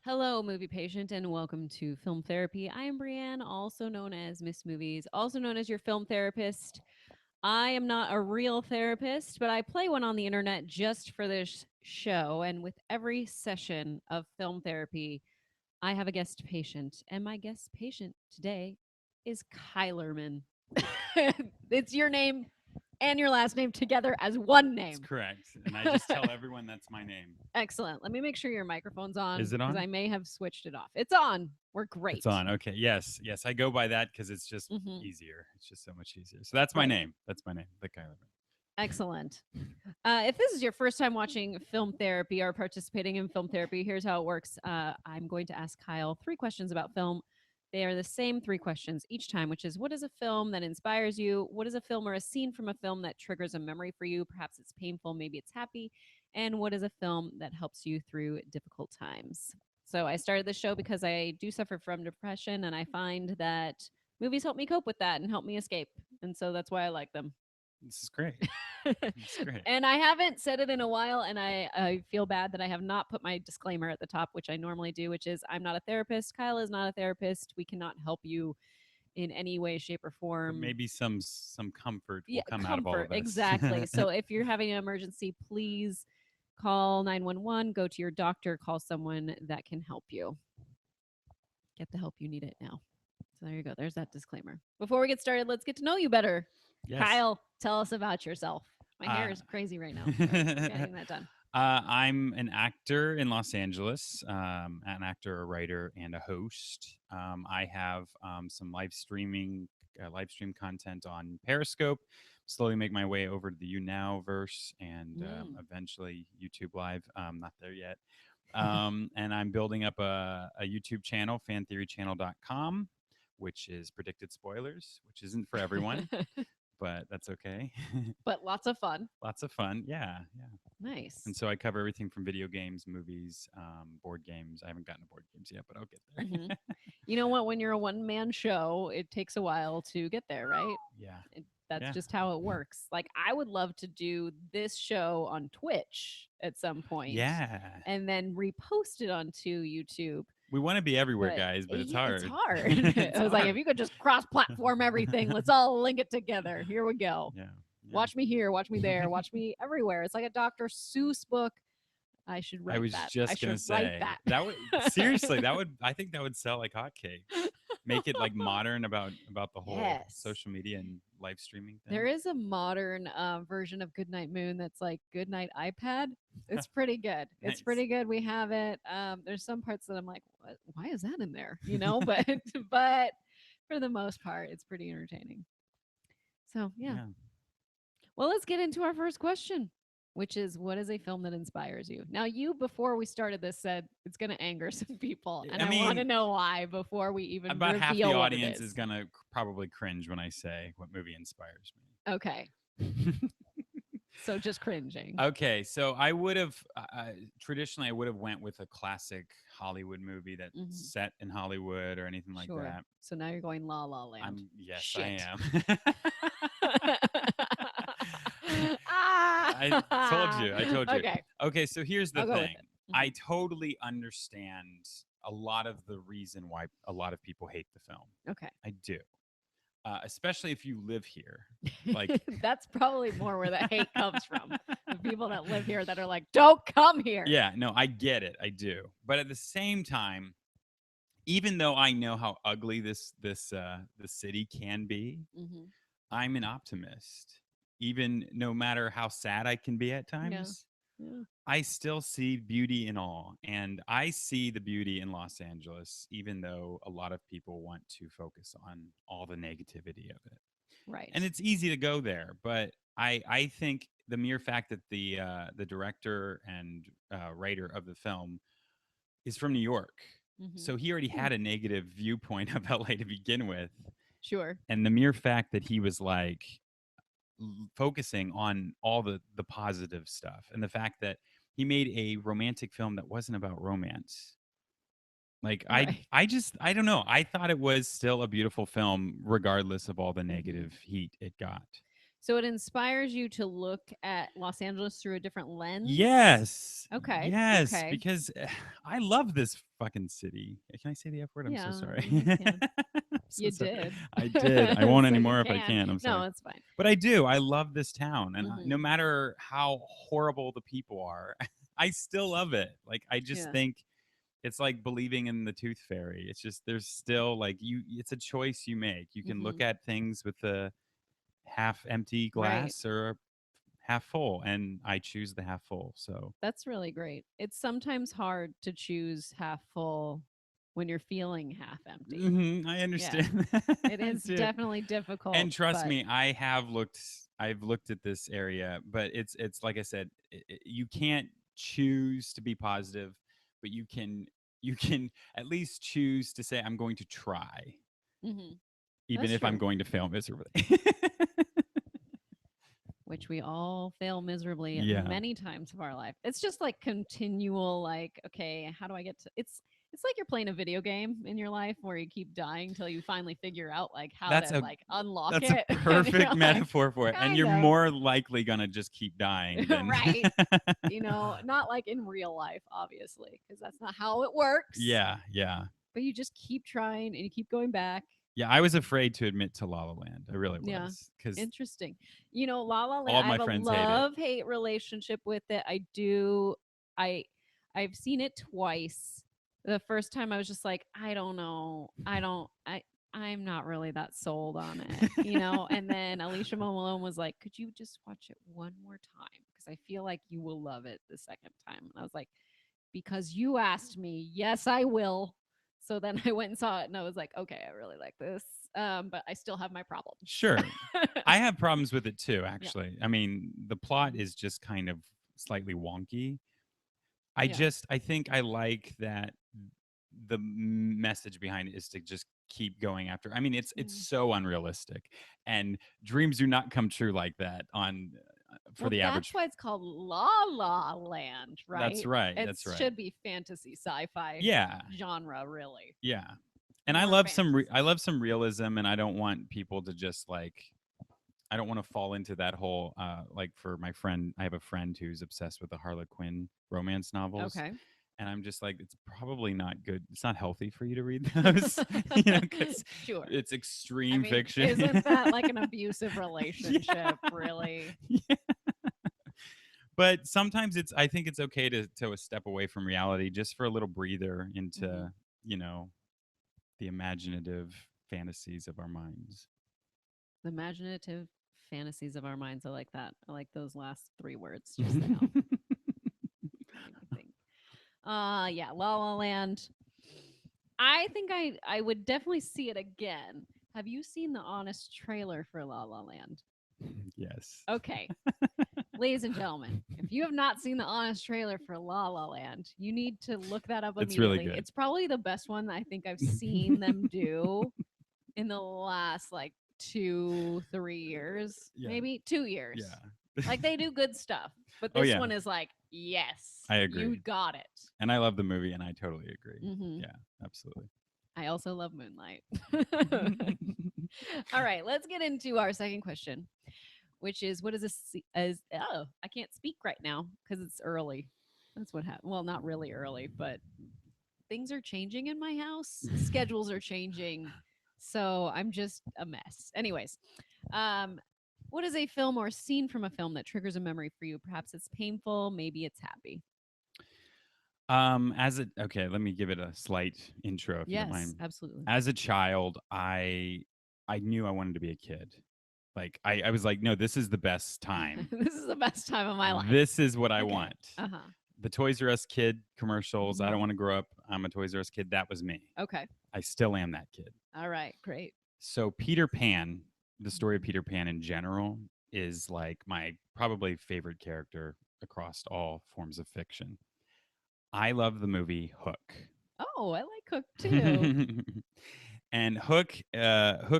Hello, movie patient, and welcome to Film Therapy. I am Brienne, also known as Miss Movies, also known as your film therapist. I am not a real therapist, but I play one on the internet just for this show. And with every session of film therapy, I have a guest patient, and my guest patient today is Kylerman. It's your name and your last name together as one That's name. correct. And I just tell everyone that's my name. Excellent. Let me make sure your microphone's on Is it because on? I may have switched it off. It's on. We're It's great. on. Okay. Yes. Yes. I go by that because it's just Hmm. easier. It's just so much easier. So that's my Right. name. That's my name. The Kyler. Excellent. If this is your first time watching film therapy or participating in film therapy, here's how it works. I'm going to ask Kyle three questions about film. They are the same three questions each time, which is what is a film that inspires you? What is a film or a scene from a film that triggers a memory for you? Perhaps it's painful, maybe it's happy. And what is a film that helps you through difficult times? So I started this show because I do suffer from depression, and I find that movies help me cope with that and help me escape. And so that's why I like them. This is great. It's great. And I haven't said it in a while, and I feel bad that I have not put my disclaimer at the top, which I normally do, which is I'm not a therapist. Kyle is not a therapist. We cannot help you in any way, shape, or But form. maybe some comfort will Yeah, come out of all comfort, of this. exactly. So if you're having an emergency, please call 911, go to your doctor, call someone that can help you. Get the help you need it now. So there you go. There's that disclaimer. Before we get started, let's get to know you better. Yes. Kyle, tell us about yourself. My hair Uh, is crazy right now, so we're getting that done. I'm an actor in Los Angeles, an actor, a writer, and a host. I have some live stream content on Periscope. Slowly make my way over to the YouNow verse and Mm. eventually YouTube Live. Not there yet. And I'm building up a YouTube channel, fantheorychannel.com, which is predicted spoilers, which isn't for everyone, but that's okay. But lots of fun. Lots of fun. Yeah, yeah. Nice. And so I cover everything from video games, movies, board games. I haven't gotten to board games yet, but I'll get Hmm. there. You know what? When you're a one man show, it takes a while to get there, right? Yeah. That's Yeah. just how it works. Like, I would love to do this show on Twitch at some point Yeah. and then repost it onto YouTube. We want to be everywhere, But guys, but it's yeah, it's hard. hard. It's I was like, if hard. you could just cross platform everything, let's all link it together. Here we go. Yeah. Yeah. Watch me here, watch me there, watch me everywhere. It's like a Dr. Seuss book. I should I write was that. I just gonna should write say that. that would seriously that would I think that would sell like hotcakes. Make it like modern about the whole Yes. social media and live streaming There thing. is a modern version of Goodnight Moon that's like Goodnight iPad. It's pretty good. It's Nice. pretty good. We have it. There's some parts that I'm like, what? Why is that in there? You know, but but for the most part, it's pretty entertaining. So yeah. Yeah. Well, let's get into our first question, which is what is a film that inspires you? Now, you before we started this said it's going to anger some people, and I I want to mean, know why before we even about half the reveal what it audience is is. gonna probably cringe when I say what movie inspires Okay, me. so just cringing. Okay, so I would have traditionally I would have went with a classic Hollywood movie that's Hmm. set in Hollywood or anything like Sure. that. So now you're going La La Land. I'm yes, I Shit. am. I told Ah! you. I told you. Okay, Okay, so here's the I'll go with thing. it. I totally understand a lot of the reason why a lot of people hate the film. Okay. I do. Especially if you live here. Like That's probably more where the hate comes from. The people that live here that are like, don't come here. yeah, no, I get it. I do. But at the same time, even though I know how ugly this city can be, Hmm. I'm an optimist. Even no matter how sad I can be at Yeah. times, Yeah. I still see beauty in all. And I see the beauty in Los Angeles, even though a lot of people want to focus on all the negativity of it. Right. And it's easy to go there, but I think the mere fact that the director and writer of the film is from New York, Hmm. so he already had a negative viewpoint of LA to begin with, Sure. and the mere fact that he was like focusing on all the positive stuff and the fact that he made a romantic film that wasn't about romance. Like Right. I don't know. I thought it was still a beautiful film regardless of all the Hmm. negative heat it got. So it inspires you to look at Los Angeles through a different lens? Yes. Okay. Yes, Okay. because I love this fucking city. Can I say the F word? I'm so Yeah, sorry. you can. I'm so You sorry. did. I did. I won't So you anymore if I can. can. I'm No, sorry. it's fine. But I do. I love this town. And no Mhm. matter how horrible the people are, I still love it. Like, I just Yeah. think it's like believing in the tooth fairy. It's just, there's still like, it's a choice you make. You can look Mhm. at things with a half empty Right. glass or half full, and I choose the half full. So That's really great. It's sometimes hard to choose half full when you're feeling half empty. I Yeah. understand It that is too. definitely difficult, And trust but me, I've looked at this area, but it's like I said, you can't choose to be positive, but you can at least choose to say I'm going to try, mhm, even that's if I'm true. going to fail miserably. Which we all fail miserably at Yeah. many times of our life. It's just like continual, like, okay, how do I get to it's like you're playing a video game in your life where you keep dying till you finally figure out like how That's to a like unlock that's a it. And perfect you're like, metaphor for it. And kind you're of. more likely gonna just keep dying than Right. Not like in real life, obviously, because that's not how it works. Yeah, yeah. But you just keep trying and you keep going back. Yeah, I was afraid to admit to La La Land. I really Yeah. was, because Interesting. La La Land, all I my have a friends hate it. love-hate relationship with it. I do I I've seen it twice. The first time I was just like, I don't know. I'm not really that sold on it. And then Alicia Malone was like, "Could you just watch it one more time? Because I feel like you will love it the second time." And I was like, "Because you asked me, yes, I will." So then I went and saw it, and I was like, "Okay, I really like this." But I still have my problems. Sure. I have problems with it too, Yeah. actually. I mean, the plot Mhm. is just kind of slightly wonky. Yeah. I think I like that the message behind it is to just keep going after. I mean, it's Mm. so unrealistic, and dreams do not come true like that on for Well, the that's average. why it's called La La Land, That's right? right. It That's right. should be fantasy sci-fi Yeah. genre, really. Yeah. And More I fantasy. love some realism, and I don't want people to just like, I don't want to fall into that whole like, for my friend, I have a friend who's obsessed with the Harlequin romance novels, Okay. and I'm just like, it's probably not good. It's not healthy for you to read those, because Sure. it's I extreme mean, fiction. isn't that like an abusive Yeah. relationship, really? Yeah. But sometimes I think it's okay to step away from reality just for a little breather Hmm. into, you know, the imaginative fantasies of our minds. The imaginative fantasies of our minds. I like that. I like those last three words just now. Made me think. Yeah, La La Land. I think I would definitely see it again. Have you seen the honest trailer for La La Land? Yes. Okay, ladies and gentlemen, if you have not seen the honest trailer for La La Land, you need to look that up It's really immediately. good. It's probably the best one that I think I've seen them do in the last like 2 3 years, Yeah. maybe 2 years. Yeah. Like they do good stuff, but Oh this yeah, one is like, yes, I you agree. got it. And I love the movie, and I totally agree. Hmm. Yeah, absolutely. I also love Moonlight. All right, let's get into our second question, which is what is this? Oh, I can't speak right now because it's early. That's what happened. Well, not really early, but things are changing in my house. Schedules are changing. So I'm just a mess. Anyways, um, what is a film or scene from a film that triggers a memory for you? Perhaps it's painful, maybe it's happy. As a okay, let me give it a slight intro if you don't Yes, mind. absolutely. As a child, I knew I wanted to be a kid. Like, I was like, no, this is the best time. This is the best time of my life. This is what I Okay. want. Uh huh. The Toys R Us kid commercials. I Hmm. don't want to grow up. I'm a Toys R Us kid. That was me. Okay. I still am that kid. All right. Great. So Peter Pan, the story of Mhm. Peter Pan in general, is like my probably favorite character across all forms of fiction. I love the movie Hook. Oh, I like Cook too. And Hook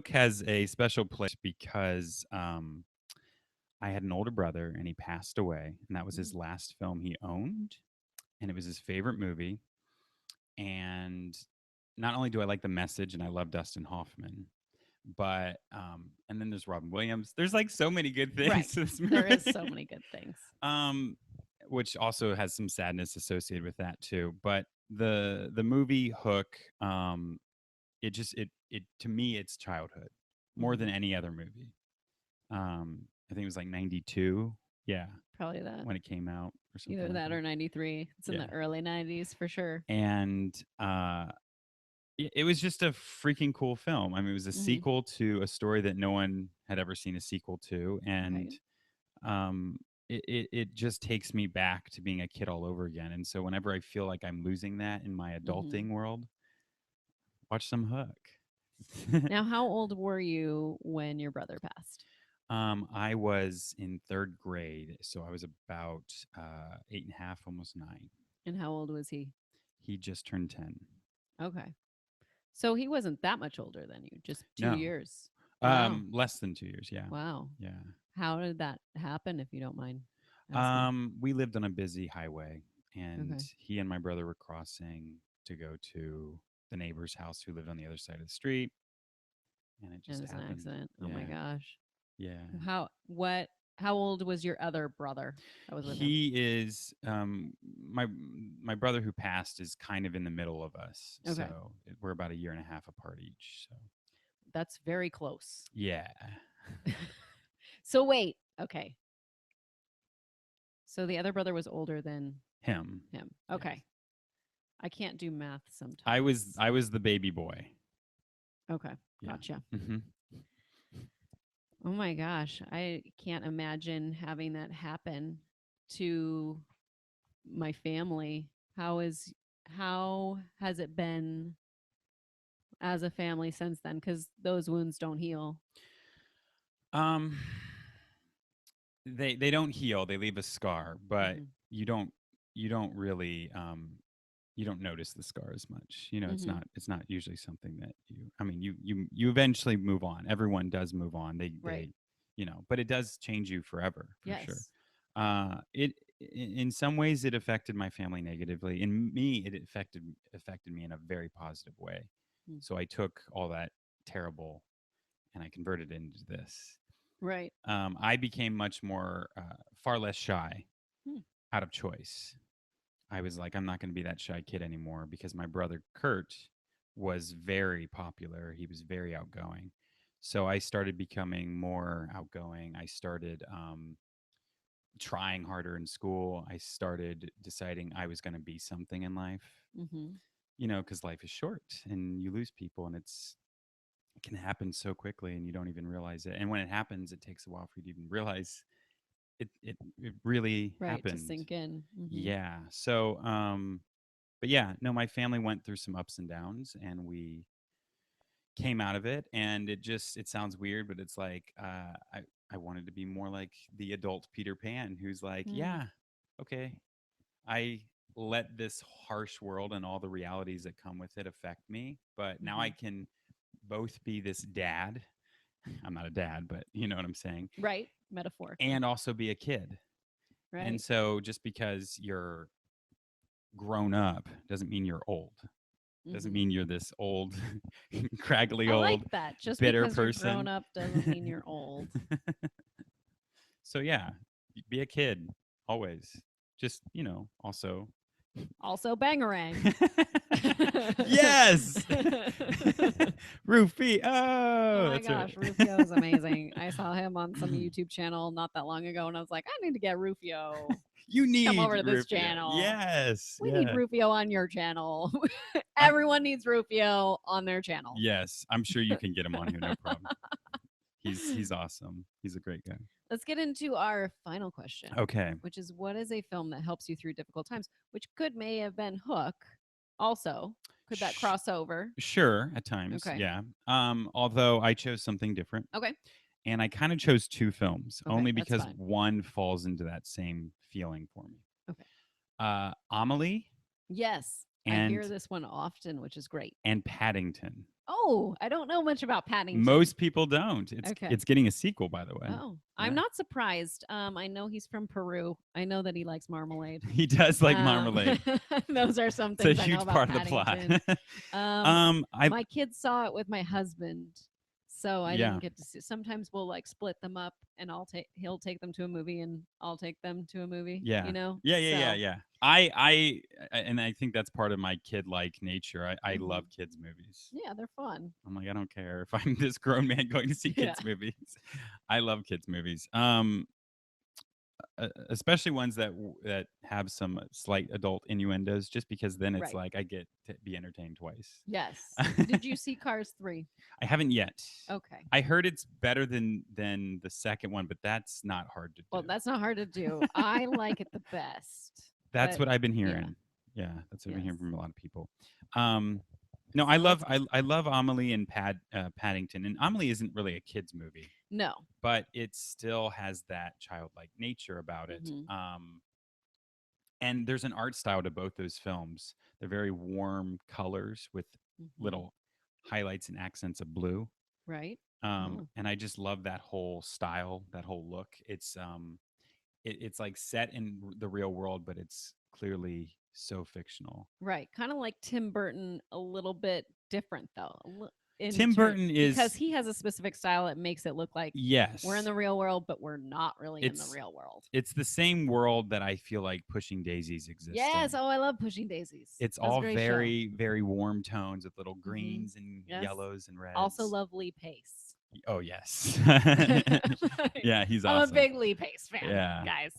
has a special place because I had an older brother, and he passed away, and that was his Mm. last film he owned, and it was his favorite movie. And not only do I like the message, and I love Dustin Hoffman, But and then there's Robin Williams. There's like so many good things Right. to this There is movie. so many good things. um which also has some sadness associated with that too. But the movie Hook, it just it to me it's childhood more than Mhm. any other movie. I think it was like 92. Yeah, Probably that. when it came out or something Either like that that. or 93. It's in Yeah. the early 90s for sure. And it was just a freaking cool film. I mean, it was a Mhm. sequel to a story that no one had ever seen a sequel to, and Right. um, it just takes me back to being a kid all over again. And so whenever I feel like I'm losing that in my Mhm. adulting world, watch some Hook. Now, how old were you when your brother passed? I was in third grade, so I was about 8.5, almost 9. And how old was he? He just turned 10. Okay. So he wasn't that much older than you, just 2 No, years. Wow. less than 2 years. Yeah, Wow. yeah. How did that happen, if you don't mind asking? We lived on a busy highway, and Okay. he and my brother were crossing to go to the neighbor's house who lived on the other side of the street, and it And just it's an happened. accident. Oh my Yeah, gosh. yeah. How old was your other brother that was with him? He is my my brother who passed is kind of in the middle of us, Okay. so we're about a year and a half apart each. So That's very close. yeah, So wait. Okay. So the other brother was older than him. him. Yes, Okay. I can't do math I was sometimes. I was the baby boy. Okay. Yeah. Gotcha. Hmm. Oh my gosh. I can't imagine having that happen to my family. How has it been as a family since then? Because those wounds don't heal. Um, they don't heal. They leave a scar, but Hmm. you don't you don't really you don't notice the scar as much. You know, Hmm. it's not usually something that you. I mean, you eventually move on. Everyone does move on. Right. But it does change you forever for sure. Yes. It in some ways it affected my family negatively. In me, it affected me in a very positive way. Mm. So I took all that terrible and I converted it into this. Right. I became much more, far less shy Hmm. out of choice. I was like, I'm not going to be that shy kid anymore because my brother Kurt was very popular. He was very outgoing. So I started becoming more outgoing. I started trying harder in school. I started deciding I was going to be something in life, Hmm. because life is short and you lose people and it can happen so quickly and you don't even realize it. And when it happens, it takes a while for you to even realize it really Right. To happened. sink in. Hmm. Yeah. So but yeah, no, my family went through some ups and downs and we came out of it, and it sounds weird, but it's like I wanted to be more like the adult Peter Pan who's like, Mm. yeah, okay, I let this harsh world and all the realities that come with it affect me, but now I Hmm. can both be this dad. I'm not a dad, but you know what I'm saying, Right. Metaphorically. and also be a kid. And Right. so just because you're grown up doesn't mean you're old. Doesn't Hmm. mean you're this old, craggly I like old, that. Just bitter because you're grown person. up doesn't mean you're old. So yeah, be a kid always. Just, also. Also, bangarang. Yes. Oh Rufio. my That's right. gosh, Rufio is amazing. I saw him on some YouTube channel not that long ago, and I was like, I need to get Rufio. You Come need over to this Rufio. channel. Yes. We need Yeah. Rufio on your channel. I'm Everyone needs Rufio on their channel. Yes, I'm sure you can get him on here, no problem. He's awesome. He's a great guy. Let's get into our final question, Okay. which is what is a film that helps you through difficult times, which may have been Hook also. Could that Sh- cross over? sure, at times, Okay. yeah. Although I chose something different, Okay. and I kind of chose two films Okay. only That's because fine. one falls into that same feeling for me. Okay. Amelie Yes. I hear and this one often, which is great. Paddington. Oh, I don't know much about Paddington. Most people don't. It's Okay. it's getting a sequel, by the way. Oh, I'm Yeah, not surprised. I know he's from Peru. I know that he likes marmalade. he does like Um, marmalade. those are some It's a things I know huge about part of the plot. Paddington. Um, I my kids saw it with my husband, So I Yeah. didn't get to see. Sometimes we'll like split them up, and he'll take them to a movie, and I'll take them to a movie. Yeah. You know. Yeah, yeah, yeah, So. yeah. And I think that's part of my kid-like nature. I Mhm. love kids movies. Yeah, they're fun. I'm like, I don't care if I'm this grown man going to see Yeah. kids movies. I love kids movies. Especially ones that have some slight adult innuendos, just because then it's Right. like I get to be entertained twice. Yes. Did you see Cars 3? I haven't yet. Okay. I heard it's better than the second one, but that's not hard to do. Well, that's not hard to do. I like it the best. That's But what I've been yeah. hearing. Yeah, that's what I've been hearing Yes. from a lot of people. No, I So love that's I love Amelie and Paddington, and Amelie isn't really a kids movie, no. but it still has that childlike nature about it. Mhm. And there's an art style to both those films. They're very warm colors with Mhm. little highlights and accents of blue. Right? Oh. And I just love that whole style, that whole look. It's like set in the real world, but it's clearly so fictional. Right. Kind of like Tim Burton, a little bit different though. Tim Burton Because is he has a specific style that makes it look like we're in yes, the real world, but we're not really in the it's real world. it's the same world that I feel like Pushing Daisies exists Yes. in. Oh, I love Pushing Daisies. It's That's a all great show. very very warm tones with little Mhm. greens and Yes. yellows and reds. Also love Lee Pace. Oh yes, Like, yeah, he's I'm awesome. a big Lee Pace fan, Yeah. guys.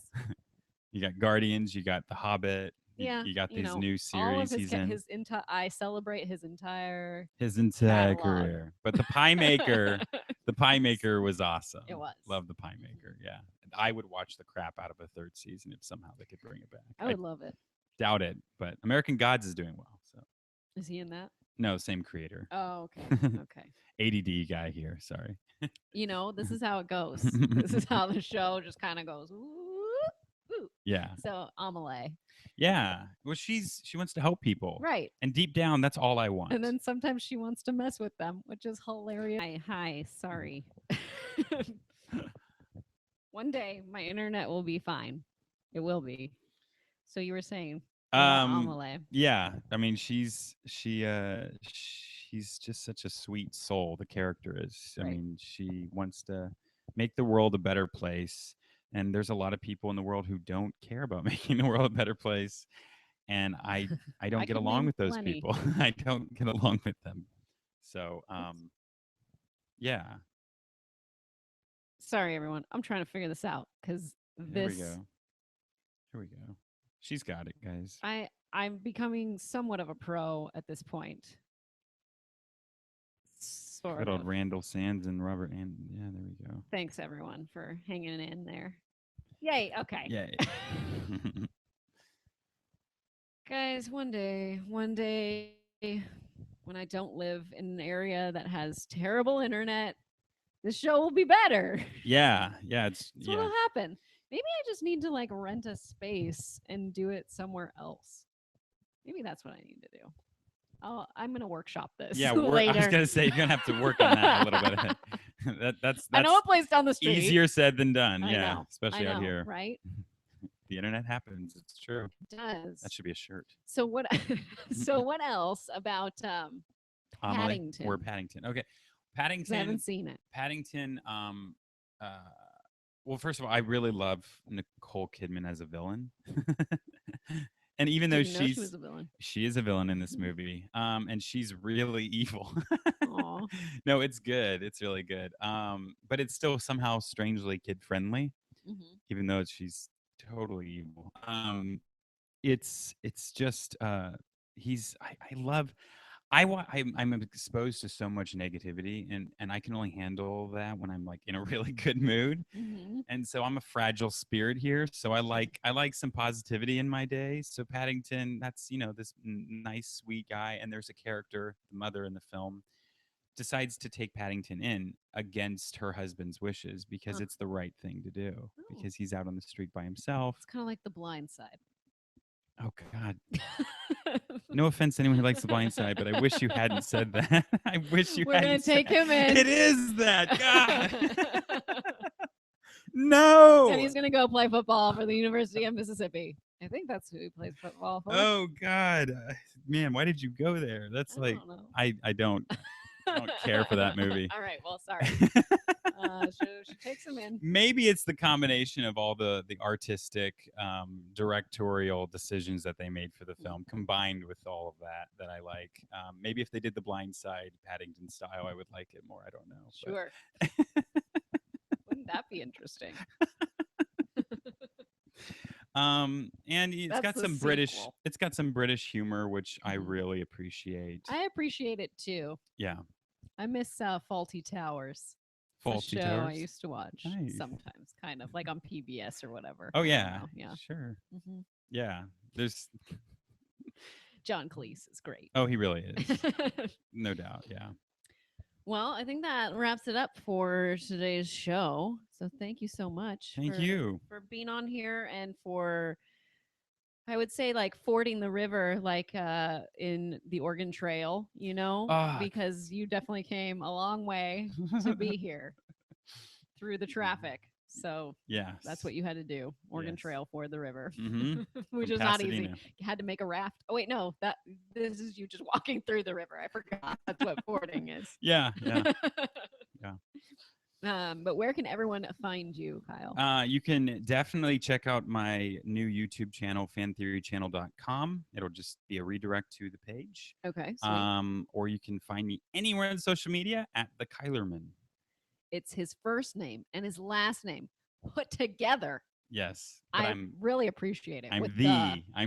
You got Guardians, you got The Hobbit, Yeah, you got you these know, new all of series he's in. his entire. I celebrate his entire His entire catalog. career. But the Pie Maker, the Pie Maker was awesome. It was. Love the Pie Maker. Yeah, I would watch the crap out of a third season if somehow they could bring it back. I would love it. Doubt it, but American Gods is doing well. So Is he in that? no, same creator. Oh, okay. Okay. ADD guy here. Sorry. You know, this is how it goes. This is how the show just kind of goes. Ooh. Yeah. So Amelie. Yeah. Well, she wants to help people. Right. And deep down, that's all I want. And then sometimes she wants to mess with them, which is hilarious. Hi, sorry. One day my internet will be fine. It will be. So you were saying about Amelie. Yeah. I mean, she's just such a sweet soul. The character is. I Right. mean, she wants to make the world a better place. And there's a lot of people in the world who don't care about making the world a better place. And I don't I get could along name with those plenty. people. I don't get along with them. So, yeah. Sorry, everyone. I'm trying to figure this out because Here we go. Here we go. She's got it, guys. I'm becoming somewhat of a pro at this point. Sort Good old of. Randall Sands and Robert and yeah, there we go. Thanks everyone for hanging in there. Yay. Okay. Yeah. Guys, one day when I don't live in an area that has terrible internet, the show will be better. Yeah, it's That's yeah. what'll happen. Maybe I just need to like rent a space and do it somewhere else. Maybe that's what I need to do. I'm gonna workshop this. Yeah, later. I was gonna say you're gonna have to work on that a little bit. that's I know a place down the street. easier said than done. I Yeah, know, especially I out know, here. right? The internet happens. It's true. It does. That should be a shirt. So what? So what else about Paddington? Or Paddington. Okay, 'Cause I Paddington. haven't seen it. Paddington. Well, first of all, I really love Nicole Kidman as a villain. And even though Didn't know she was a villain. she is a villain in this movie, and she's really evil. Aw. No, it's good. It's really good. But it's still somehow strangely kid friendly, Mhm. even though she's totally evil. It's just I love I'm exposed to so much negativity, and I can only handle that when I'm like in a really good mood. Mhm. And so I'm a fragile spirit here, so I like some positivity in my day. So Paddington, that's this nice sweet guy, and there's a character, the mother in the film, decides to take Paddington in against her husband's wishes because Huh. it's the right thing to do, Oh. because he's out on the street by himself. It's kind of like The Blind Side. Oh God. No offense to anyone who likes The Blind Side, but I wish you hadn't said that. I wish you We're hadn't gonna take said- him in. It is that. God. No. And he's gonna go play football for the University of Mississippi. I think that's who he plays football for. Oh God. Man, why did you go there? That's I like don't know. I don't. I don't care for that movie. All right. Well, sorry. She takes him in. Maybe it's the combination of all the artistic directorial decisions that they made for the film combined with all of that I like. Maybe if they did The Blind Side Paddington style, I would like it more. I don't know. Sure. Wouldn't that be interesting? And it's got some British humor, which I really appreciate. I appreciate it too. Yeah. I miss Faulty Towers. Faulty show Towers. I used to watch sometimes, kind of like on PBS or whatever. Oh yeah, yeah, sure. Yeah, there's John Cleese is great. Oh, he really is, no doubt. Yeah. Well, I think that wraps it up for today's show. So thank you so much. Thank you for being on here and for, I would say, like fording the river, like in the Oregon Trail, because you definitely came a long way to be here through the traffic. So yeah, that's what you had to do. Oregon Trail, ford the river, which From is not easy. Pasadena. You had to make a raft. Oh wait, no, this is you just walking through the river. I forgot that's what fording is. Yeah. But where can everyone find you, Kyle? You can definitely check out my new YouTube channel, fantheorychannel.com. It'll just be a redirect to the page. Okay. Sweet. Or you can find me anywhere on social media at the Eilerman. It's his first name and his last name put together. Yes. I really appreciate it. I'm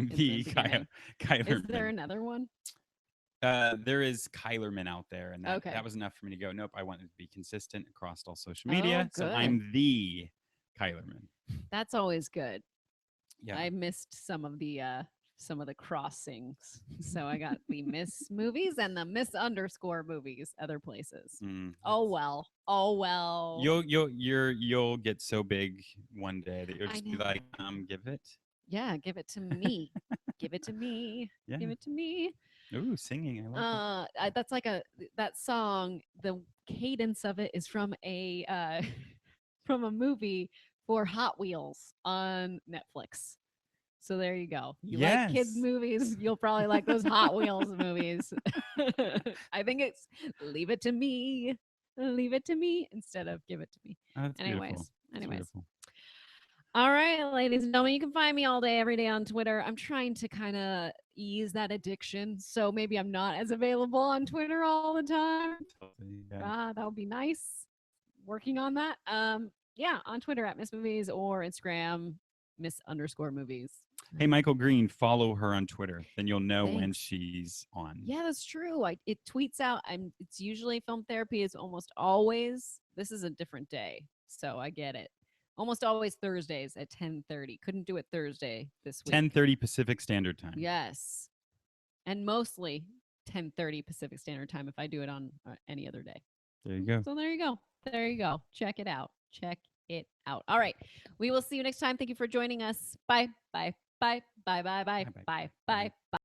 the Kyle Eilerman. Is there another one? There is Eilerman out there, and that was enough for me to go, nope, I wanted to be consistent across all social media. So I'm the Eilerman. That's always good. Yeah. I missed some of the crossings. So I got the Miss movies and the Miss _ movies other places. Oh well. You'll get so big one day that you'll just be like, give it. Yeah, give it to me. Give it to me. Yeah. Give it to me. Ooh, singing. I like that's like that song, the cadence of it is from a movie for Hot Wheels on Netflix. So there you go. You like kids movies, you'll probably like those Hot Wheels movies. I think it's leave it to me instead of give it to me. Anyways. Beautiful. All right, ladies and gentlemen, you can find me all day, every day on Twitter. I'm trying to kind of ease that addiction, so maybe I'm not as available on Twitter all the time. That would be nice. Working on that. Yeah, on Twitter at Miss Movies or Instagram Miss _ movies. Hey, Michael Green, follow her on Twitter. Then you'll know when she's on. Yeah, that's true. It tweets out. It's usually Film Therapy. It's almost always. This is a different day, so I get it. Almost always Thursdays at 10:30. Couldn't do it Thursday this week. 10:30 Pacific Standard Time. Yes, and mostly 10:30 Pacific Standard Time if I do it on any other day. There you go. So there you go. Check it out. All right. We will see you next time. Thank you for joining us. Bye. Bye. Bye. Bye. Bye. Bye. Bye. Bye. Bye.